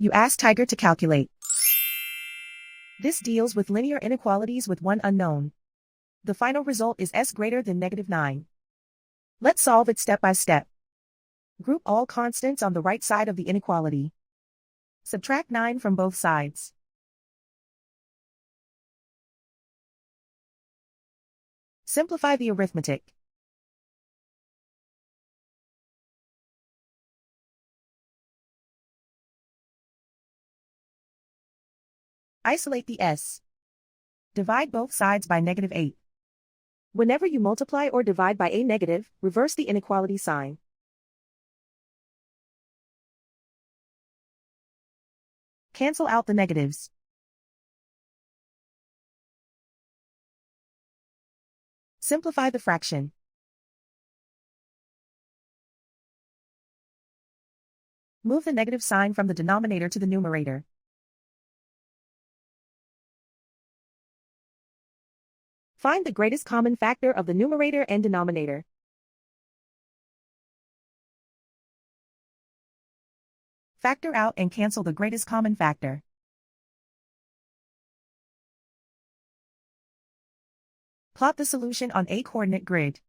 You ask Tiger to calculate. This deals with linear inequalities with one unknown. The final result is s greater than -9. Let's solve it step by step. Group all constants on the right side of the inequality. Subtract 9 from both sides. Simplify the arithmetic. Isolate the s. Divide both sides by -8. Whenever you multiply or divide by a negative, reverse the inequality sign. Cancel out the negatives. Simplify the fraction. Move the negative sign from the denominator to the numerator. Find the greatest common factor of the numerator and denominator. Factor out and cancel the greatest common factor. Plot the solution on a coordinate grid.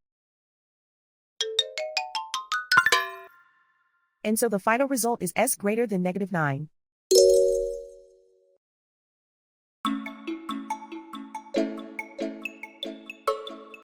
And so the final result is s greater than -9.